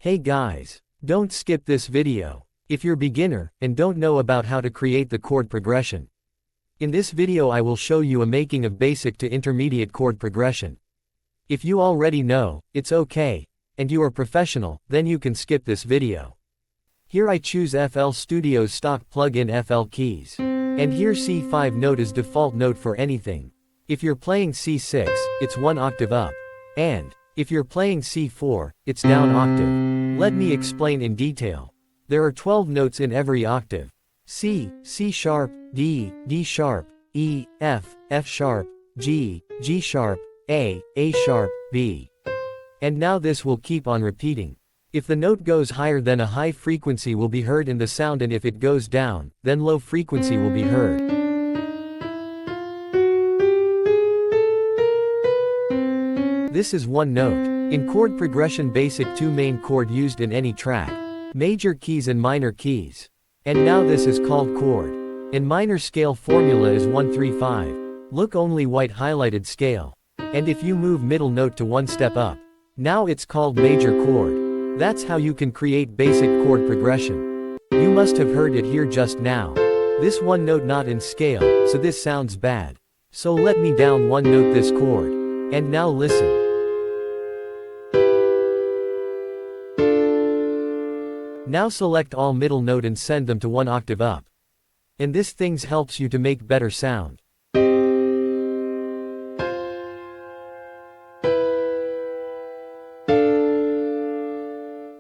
Hey guys, don't skip this video. If you're beginner and don't know about how to create the chord progression. In this video I will show you a making of basic to intermediate chord progression. If you already know, it's okay, and you are professional, then you can skip this video. Here I choose FL Studio's stock plugin FL keys. And here C5 note is default note for anything. If you're playing C6, it's one octave up. And if you're playing C4, it's down octave. Let me explain in detail. There are 12 notes in every octave. C, C sharp, D, D sharp, E, F, F sharp, G, G sharp, A sharp, B. And now this will keep on repeating. If the note goes higher, then a high frequency will be heard in the sound, and if it goes down, then low frequency will be heard. This is one note. In chord progression basic, two main chord used in any track. Major keys and minor keys. And now this is called chord. In minor scale formula is 1-3-5. Look, only white highlighted scale. And if you move middle note to one step up, now it's called major chord. That's how you can create basic chord progression. You must have heard it here just now. This one note not in scale, so this sounds bad. So let me down one note this chord. And now listen. Now select all middle note and send them to one octave up. And this things helps you to make better sound.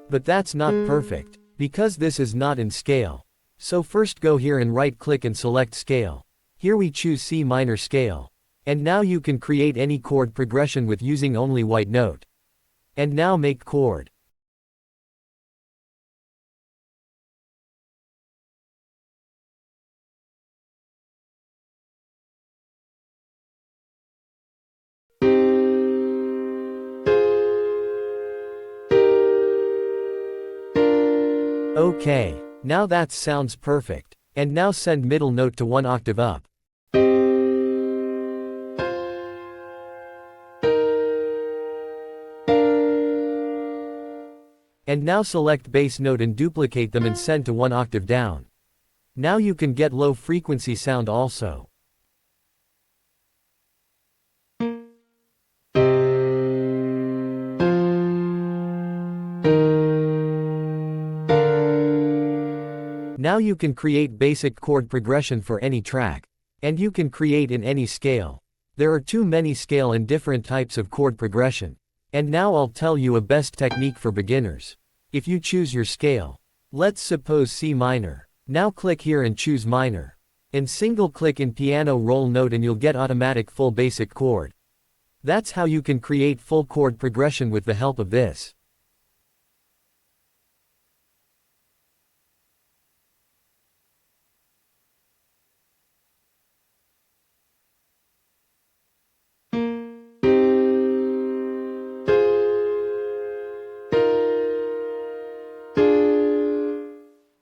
But that's not perfect, because this is not in scale. So first go here and right click and select scale. Here we choose C minor scale. And now you can create any chord progression with using only white note. And now make chord. Okay, now that sounds perfect. And now send middle note to one octave up. And now select bass note and duplicate them and send to one octave down. Now you can get low frequency sound also. Now you can create basic chord progression for any track. And you can create in any scale. There are too many scale and different types of chord progression. And now I'll tell you a best technique for beginners. If you choose your scale, let's suppose C minor. Now click here and choose minor. And single click in piano roll note and you'll get automatic full basic chord. That's how you can create full chord progression with the help of this.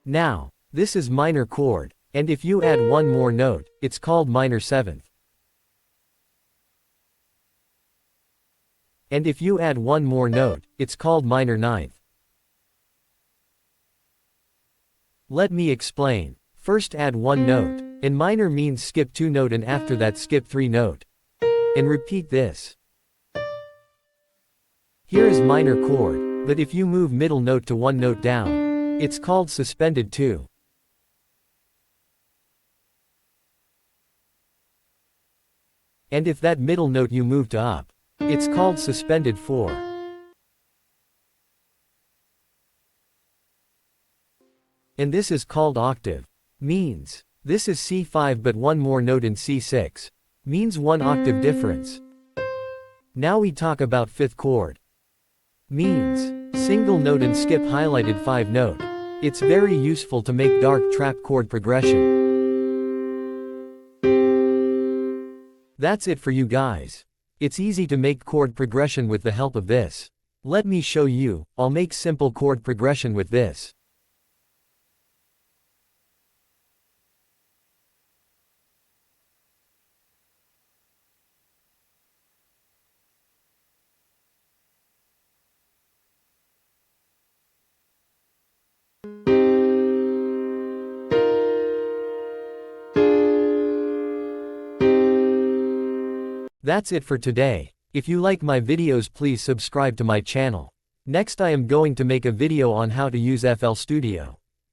Now, this is minor chord, and if you add one more note, it's called minor seventh. And if you add one more note, it's called minor ninth. Let me explain. First add one note, and minor means skip two note and after that skip three note. And repeat this. Here is minor chord, but if you move middle note to one note down, it's called suspended 2. And if that middle note you move to up, it's called suspended 4. And this is called octave. Means, this is C5 but one more note in C6. Means one octave difference. Now we talk about fifth chord. Means, single note and skip highlighted 5 note. It's very useful to make dark trap chord progression. That's it for you guys. It's easy to make chord progression with the help of this. Let me show you. I'll make simple chord progression with this. That's it for today. If you like my videos, please subscribe to my channel. Next I am going to make a video on how to use FL Studio.